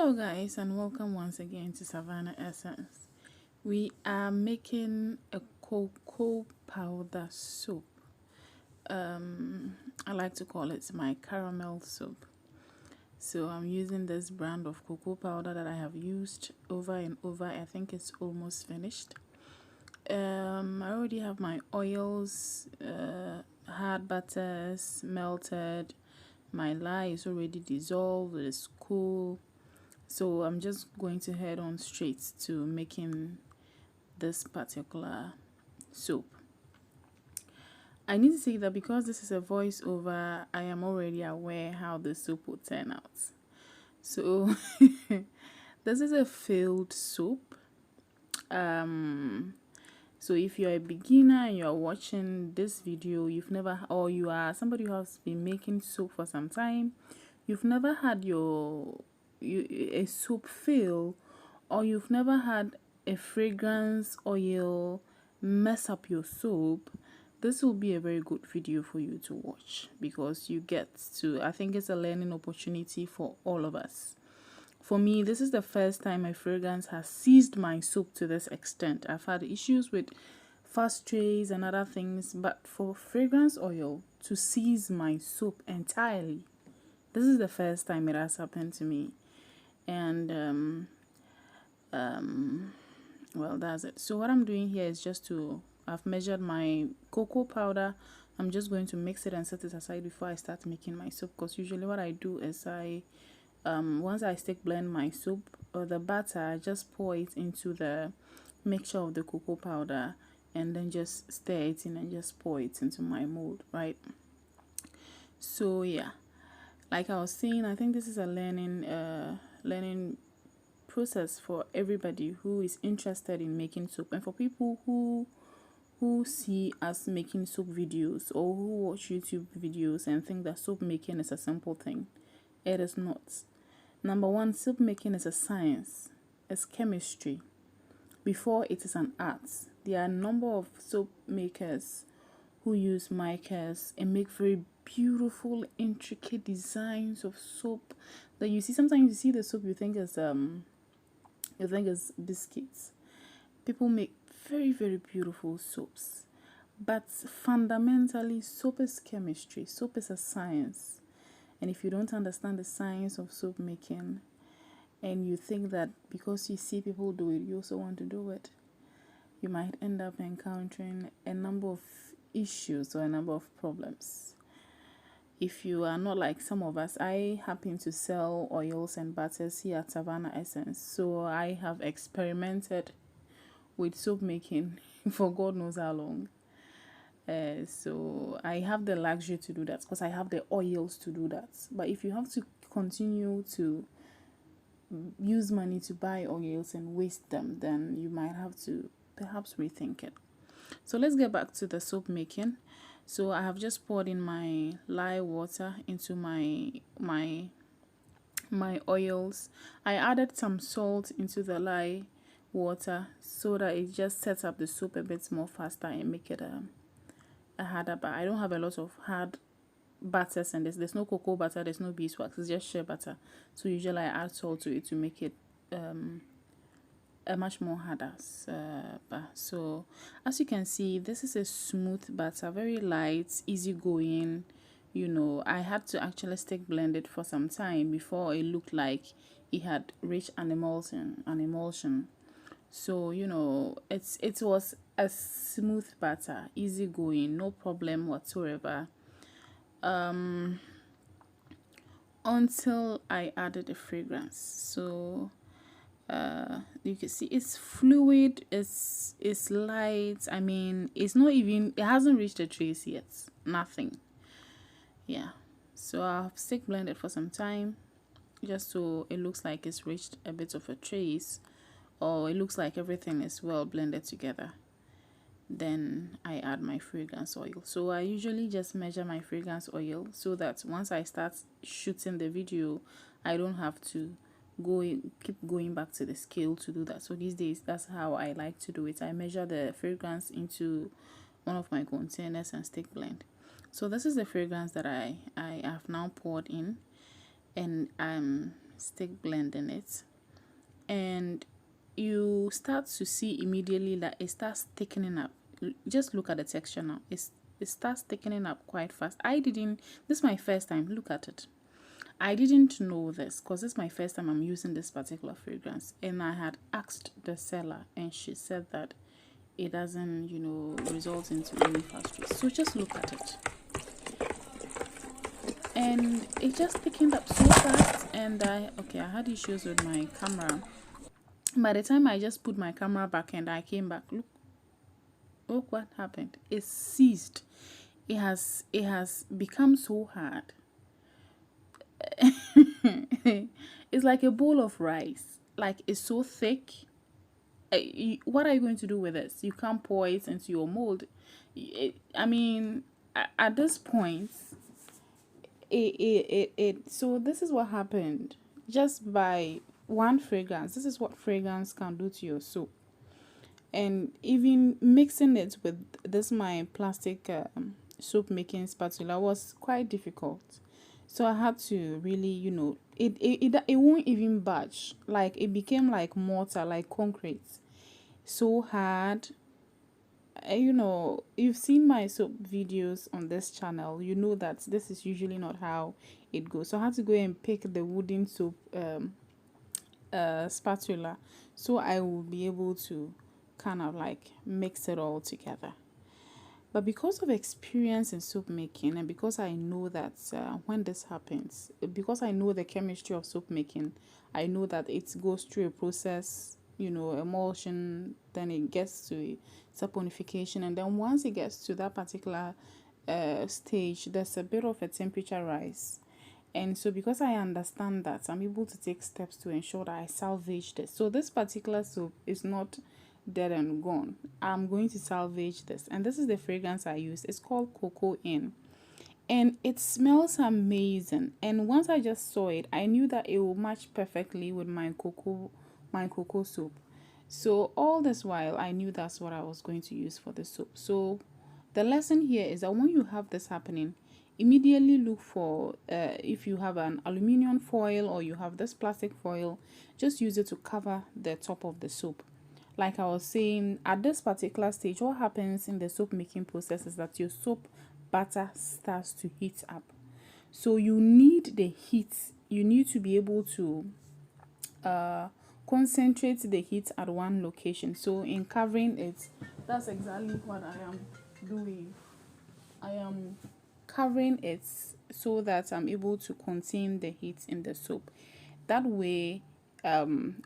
Hello guys, and welcome once again to Savannah Essence. We are making a cocoa powder soap. I like to call it my caramel soap. So I'm using this brand of cocoa powder that I have used over and over. I think it's almost finished. I already have my oils, hard butters melted. My lye is already dissolved. It's cool. So I'm just going to head on straight to making this particular soap. I need to say that because this is a voiceover, I am already aware how the soap will turn out. So this is a filled soap. So if you're a beginner and you're watching this video, or you are somebody who has been making soap for some time, you've never had a soap fill, or you've never had a fragrance oil mess up your soap, this will be a very good video for you to watch, because I think it's a learning opportunity for all of us. For me, this is the first time a fragrance has seized my soap to this extent. I've had issues with fast trays and other things, but for fragrance oil to seize my soap entirely, this is the first time it has happened to me. And well, that's it. So what I'm doing here is I've measured my cocoa powder. I'm just going to mix it and set it aside before I start making my soap, because usually what I do is once I stick blend my soap or the batter, I just pour it into the mixture of the cocoa powder and then just stir it in and just pour it into my mold, right? So yeah, like I was saying, I think this is a learning process for everybody who is interested in making soap, and for people who see us making soap videos or who watch YouTube videos and think that soap making is a simple thing. It is not. Number one, soap making is a science. It's chemistry before it is an art. There are a number of soap makers who use micas and make very beautiful, intricate designs of soap that you see. Sometimes you see the soap, you think it's biscuits. People make very, very beautiful soaps, but fundamentally, soap is chemistry. Soap is a science. And if you don't understand the science of soap making, and you think that because you see people do it, you also want to do it, you might end up encountering a number of issues or a number of problems. If you are not like some of us, I happen to sell oils and butters here at Savannah Essence. So I have experimented with soap making for God knows how long. So I have the luxury to do that because I have the oils to do that. But if you have to continue to use money to buy oils and waste them, then you might have to perhaps rethink it. So let's get back to the soap making. So I have just poured in my lye water into my oils. I added some salt into the lye water so that it just sets up the soap a bit more faster and make it a harder butter. I don't have a lot of hard butters, and there's no cocoa butter, there's no beeswax, it's just shea butter. So usually I add salt to it to make it a much more harder butter. So as you can see, this is a smooth butter, very light, easy going. You know, I had to actually stick blend it for some time before it looked like it had reached an emulsion. So you know, it was a smooth batter, easy going, no problem whatsoever, until I added a fragrance. So you can see it's fluid, it's light. I mean, it hasn't reached a trace yet, nothing. Yeah, so I've stick blended for some time just so it looks like it's reached a bit of a trace, or it looks like everything is well blended together. Then I add my fragrance oil. So I usually just measure my fragrance oil so that once I start shooting the video, I don't have to keep going back to the scale to do that. So these days, that's how I like to do it. I measure the fragrance into one of my containers and stick blend. So this is the fragrance that I have now poured in, and stick blending it, and you start to see immediately that it starts thickening up. Just look at the texture now. It starts thickening up quite fast. This is my first time. Look at it. I didn't know this because this is my first time I'm using this particular fragrance, and I had asked the seller, and she said that it doesn't, result into any fast release. So just look at it, and it just thickened up so fast. And I had issues with my camera. By the time I just put my camera back and I came back, look what happened. It ceased. It has become so hard. It's like a bowl of rice. Like, it's so thick. What are you going to do with this? You can't pour it into your mold. At this point, so this is what happened. Just by one fragrance, this is what fragrance can do to your soap. And even mixing it with my plastic soap making spatula was quite difficult. So I had to really, it won't even budge. Like, it became like mortar, like concrete. So hard. You've seen my soap videos on this channel. You know that this is usually not how it goes. So I had to go and pick the wooden soap spatula, so I will be able to kind of like mix it all together. But because of experience in soap making, and because I know that when this happens, because I know the chemistry of soap making, I know that it goes through a process, emulsion, then it gets to saponification, and then once it gets to that particular stage, there's a bit of a temperature rise. And so because I understand that, I'm able to take steps to ensure that I salvage this. So this particular soap is not dead and gone. I'm going to salvage this. And this is the fragrance I use. It's called Cocoa In. And it smells amazing. And once I just saw it, I knew that it will match perfectly with my cocoa soap. So all this while, I knew that's what I was going to use for the soap. So the lesson here is that when you have this happening, immediately look for, if you have an aluminium foil or you have this plastic foil, just use it to cover the top of the soap. Like I was saying, at this particular stage, what happens in the soap making process is that your soap batter starts to heat up. So you need the heat. You need to be able to concentrate the heat at one location. So in covering it, that's exactly what I am doing. I am covering it so that I'm able to contain the heat in the soap. That way,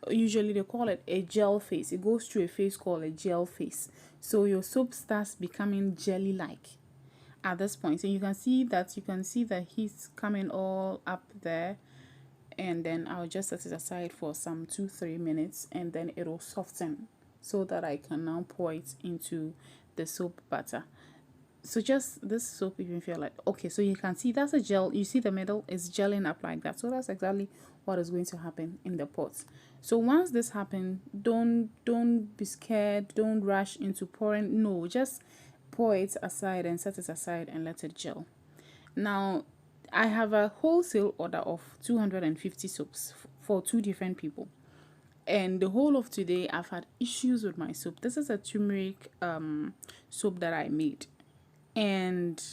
usually they call it a gel phase. It goes through a phase called a gel phase. So your soap starts becoming jelly-like at this point. So you can see the heat coming all up there. And then I'll just set it aside for some 2-3 minutes, and then it will soften so that I can now pour it into the soap batter. So just this soap, even feel like, okay, so you can see that's a gel. You see the middle is gelling up like that. So that's exactly what is going to happen in the pot. So once this happens, don't be scared. Don't rush into pouring. No, just pour it aside and set it aside and let it gel. Now, I have a wholesale order of 250 soaps for 2 different people. And the whole of today, I've had issues with my soap. This is a turmeric soap that I made. And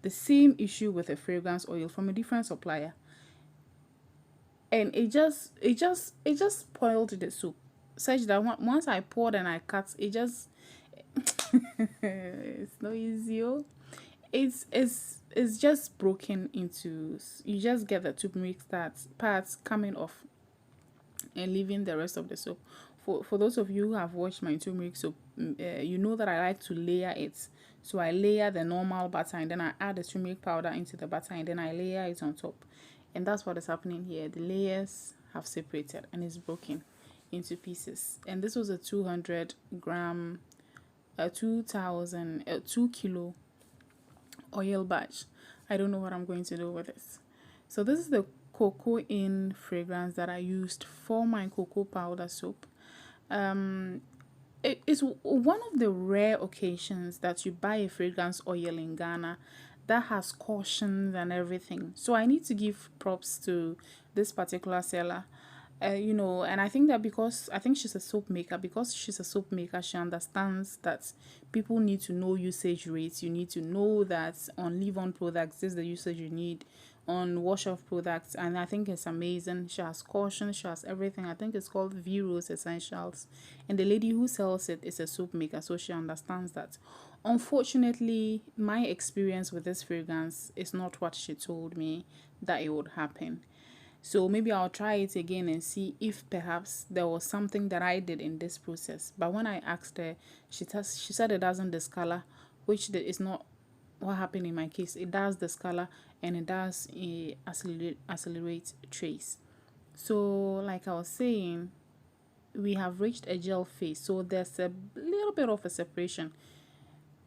the same issue with a fragrance oil from a different supplier. And it just spoiled the soap. Such that once I poured and I cut, it just... it's not easy. It's just broken into... You just get the turmeric parts coming off and leaving the rest of the soap. For those of you who have watched my turmeric soap, you know that I like to layer it. So I layer the normal butter, and then I add the turmeric powder into the butter, and then I layer it on top. And that's what is happening here. The layers have separated and it's broken into pieces. And this was a 200 gram, 2 kilo oil batch. I don't know what I'm going to do with this. So this is the Cocoa In fragrance that I used for my cocoa powder soap. It's one of the rare occasions that you buy a fragrance oil in Ghana that has cautions and everything. So I need to give props to this particular seller. You know, and I think that because I think she's a soap maker, because she's a soap maker, she understands that people need to know usage rates. You need to know that on leave-on products, this is the usage you need, on wash-off products, and I think it's amazing. She has caution, she has everything. I think it's called V Rose Essentials, and the lady who sells it is a soap maker, so she understands that. Unfortunately, my experience with this fragrance is not what she told me that it would happen. So maybe I'll try it again and see if perhaps there was something that I did in this process. But when I asked her, she said it doesn't discolor, which is not what happened in my case. It does discolor and it does accelerate trace. So like I was saying, we have reached a gel phase. So there's a little bit of a separation.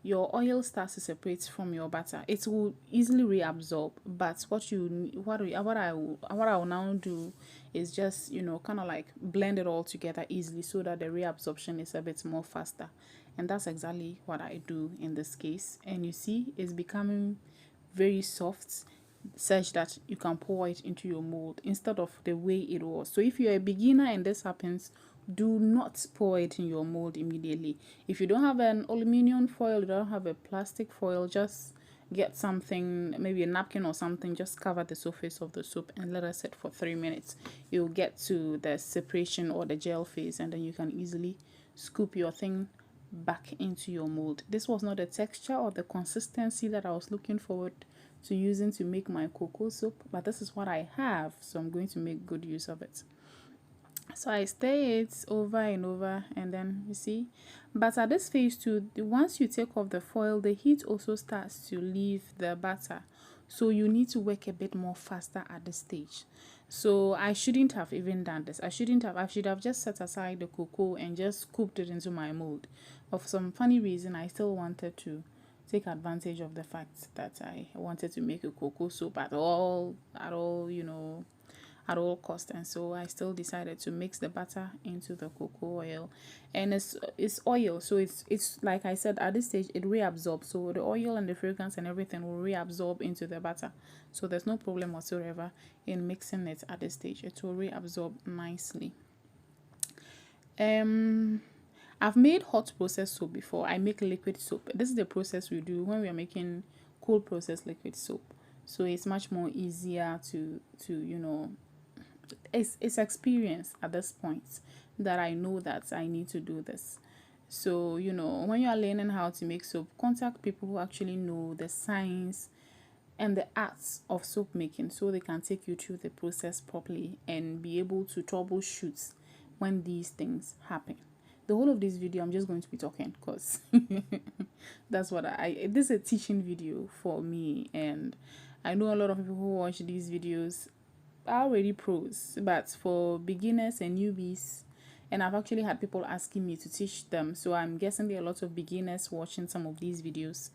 Your oil starts to separate from your butter. It will easily reabsorb, but what I will now do is just, you know, kind of like blend it all together easily so that the reabsorption is a bit more faster. And that's exactly what I do in this case. And you see, it's becoming very soft, such that you can pour it into your mold instead of the way it was. So if you're a beginner and this happens, do not pour it in your mold immediately. If you don't have an aluminum foil, you don't have a plastic foil, just get something, maybe a napkin or something, just cover the surface of the soap and let it sit for 3 minutes. You'll get to the separation or the gel phase, and then you can easily scoop your thing back into your mold. This was not the texture or the consistency that I was looking forward to using to make my cocoa soap, but this is what I have, so I'm going to make good use of it. So I stir it over and over, and then you see, but at this phase too, once you take off the foil, the heat also starts to leave the butter, so you need to work a bit more faster at this stage. So I shouldn't have even done this. I should have just set aside the cocoa and just scooped it into my mold. But for some funny reason, I still wanted to take advantage of the fact that I wanted to make a cocoa soap at all, you know, at all cost. And so I still decided to mix the butter into the cocoa oil, and it's oil, so it's like I said, at this stage it reabsorbs, so the oil and the fragrance and everything will reabsorb into the butter, so there's no problem whatsoever in mixing it at this stage. It will reabsorb nicely. I've made hot process soap before. I make liquid soap. This is the process we do when we are making cold process liquid soap, so it's much more easier to you know, it's experience at this point that I know that I need to do this. So, you know, when you are learning how to make soap, contact people who actually know the science and the arts of soap making, so they can take you through the process properly and be able to troubleshoot when these things happen. The whole of this video I'm just going to be talking, because that's what this is a teaching video for me, and I know a lot of people who watch these videos are already pros, but for beginners and newbies, and I've actually had people asking me to teach them, so I'm guessing there are lots of beginners watching some of these videos.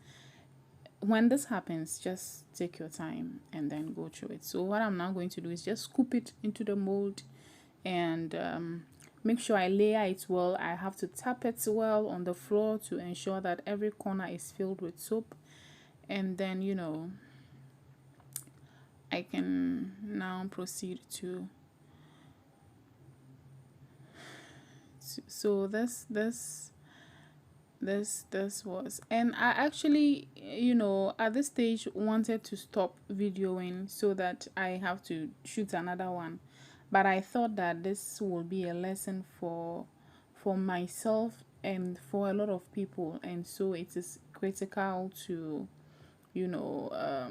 When this happens, just take your time and then go through it. So what I'm now going to do is just scoop it into the mold, and make sure I layer it well. I have to tap it well on the floor to ensure that every corner is filled with soap, and then, you know, I can now proceed to so this was, and I actually, you know, at this stage wanted to stop videoing so that I have to shoot another one, but I thought that this will be a lesson for myself and for a lot of people, and so it is critical to, you know,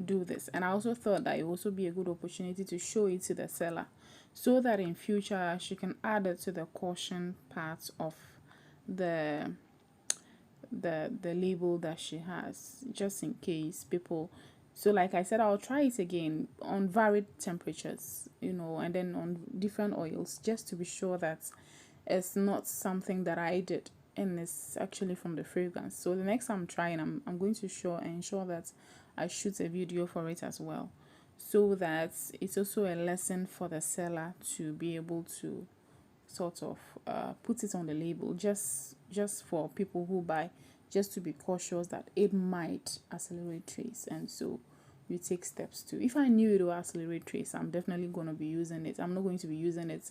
do this. And I also thought that it would also be a good opportunity to show it to the seller, so that in future she can add it to the caution part of the label that she has, just in case people. So like I said, I'll try it again on varied temperatures, you know, and then on different oils, just to be sure that it's not something that I did and it's actually from the fragrance. So the next time I'm trying, I'm going to ensure that I shoot a video for it as well, so that it's also a lesson for the seller to be able to sort of put it on the label, just for people who buy just to be cautious that it might accelerate trace, and so you take steps to. If I knew it will accelerate trace, I'm definitely going to be using it. I'm not going to be using it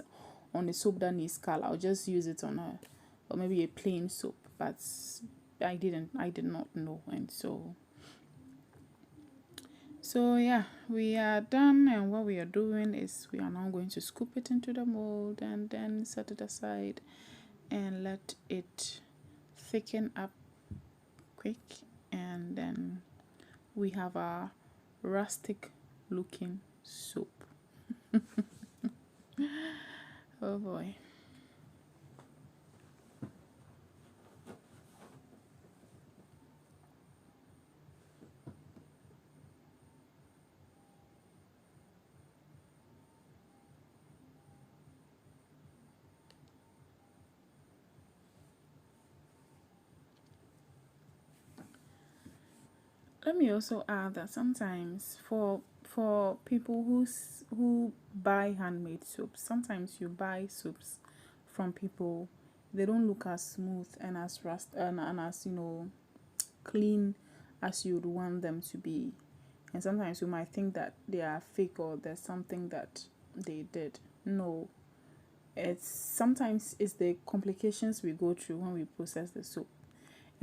on a soap that needs color. I'll just use it on a, or maybe a plain soap. But I did not know, and so yeah, we are done, and what we are doing is we are now going to scoop it into the mold and then set it aside and let it thicken up quick, and then we have our rustic looking soap. Oh boy. Let me also add that sometimes for people who buy handmade soaps, sometimes you buy soaps from people, they don't look as smooth and as and as, you know, clean as you would want them to be, and sometimes you might think that they are fake or there's something that they did. No, it's sometimes it's the complications we go through when we process the soap.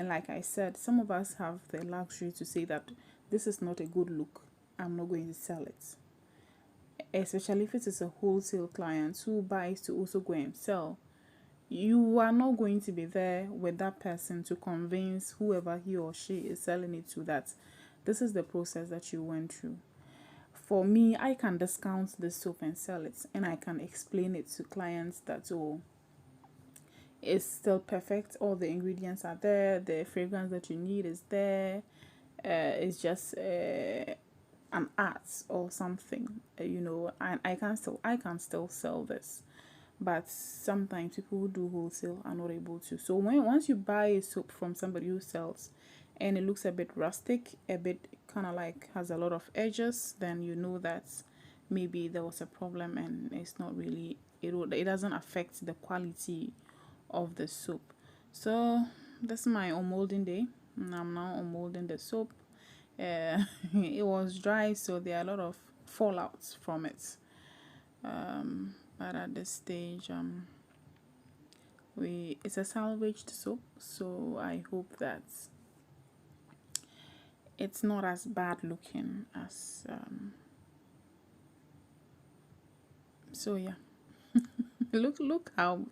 And like I said, some of us have the luxury to say that this is not a good look, I'm not going to sell it. Especially if it is a wholesale client who buys to also go and sell. You are not going to be there with that person to convince whoever he or she is selling it to that this is the process that you went through. For me, I can discount the soap and sell it, and I can explain it to clients that, oh, it's still perfect, all the ingredients are there, the fragrance that you need is there, it's just an art or something, you know, and I can still sell this. But sometimes people who do wholesale are not able to. So once you buy a soap from somebody who sells and it looks a bit rustic, a bit kind of like has a lot of edges, then you know that maybe there was a problem and it's not really, it doesn't affect the quality of the soap. So this is my unmolding day, and I'm now unmolding the soap. It was dry, so there are a lot of fallouts from it. But at this stage, it's a salvaged soap, so I hope that it's not as bad looking as so yeah. look how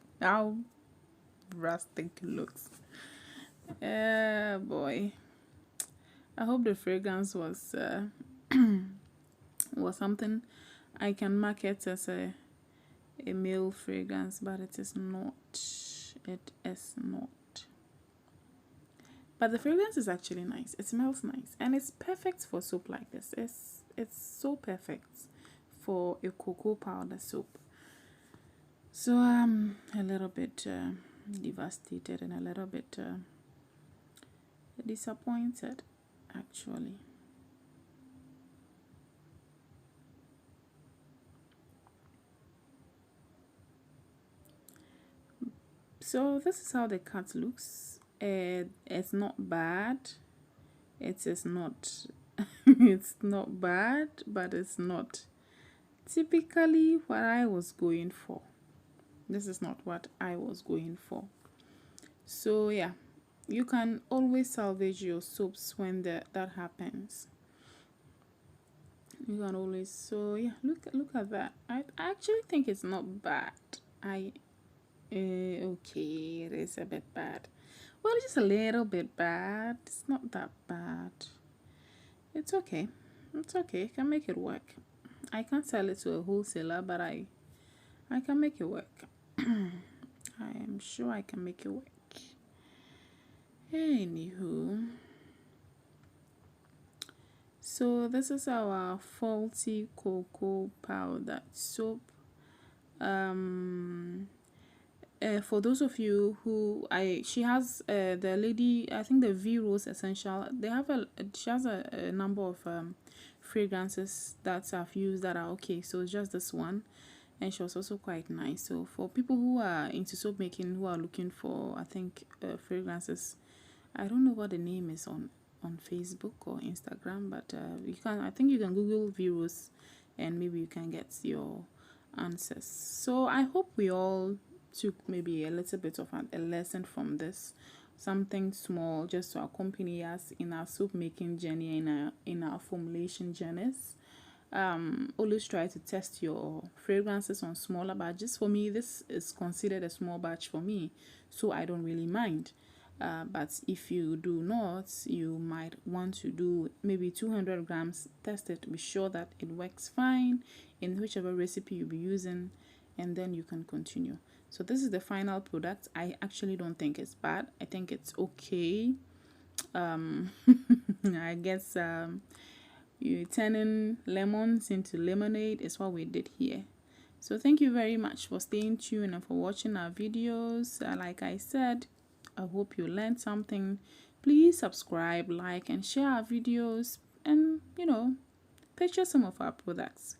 rustic it looks. Boy, I hope the fragrance was was something I can market as a male fragrance, but it is not. It is not. But the fragrance is actually nice. It smells nice, and it's perfect for soap like this. It's so perfect for a cocoa powder soap. So I'm a little bit devastated and a little bit disappointed, actually. So this is how the cut looks. It's not bad. It is not. It's not bad, but it's not typically what I was going for. This is not what I was going for. So yeah, you can always salvage your soaps when that happens. You can always. So yeah, look at that. I actually think it's not bad. Okay, it is a bit bad. Well, it's just a little bit bad. It's not that bad. It's okay. It's okay. I can make it work. I can't sell it to a wholesaler, but I can make it work. I am sure I can make it work. Anywho, so this is our faulty cocoa powder soap. For those of you who she has the lady, I think the V Rose Essential, she has a number of fragrances that I've used that are okay, so it's just this one, and she was also quite nice. So for people who are into soap making, who are looking for, I think, fragrances, I don't know what the name is on Facebook or Instagram, but you can, I think you can Google Virus and maybe you can get your answers. So I hope we all took maybe a little bit of a lesson from this, something small just to accompany us in our soap making journey, in our formulation journeys. Always try to test your fragrances on smaller batches. For me, this is considered a small batch for me, so I don't really mind. But if you do not, you might want to do maybe 200 grams. Test it, be sure that it works fine in whichever recipe you'll be using, and then you can continue. So this is the final product. I actually don't think it's bad. I think it's okay. I guess you turning lemons into lemonade is what we did here. So thank you very much for staying tuned and for watching our videos. Like I said, I hope you learned something. Please subscribe, like, and share our videos, and purchase some of our products.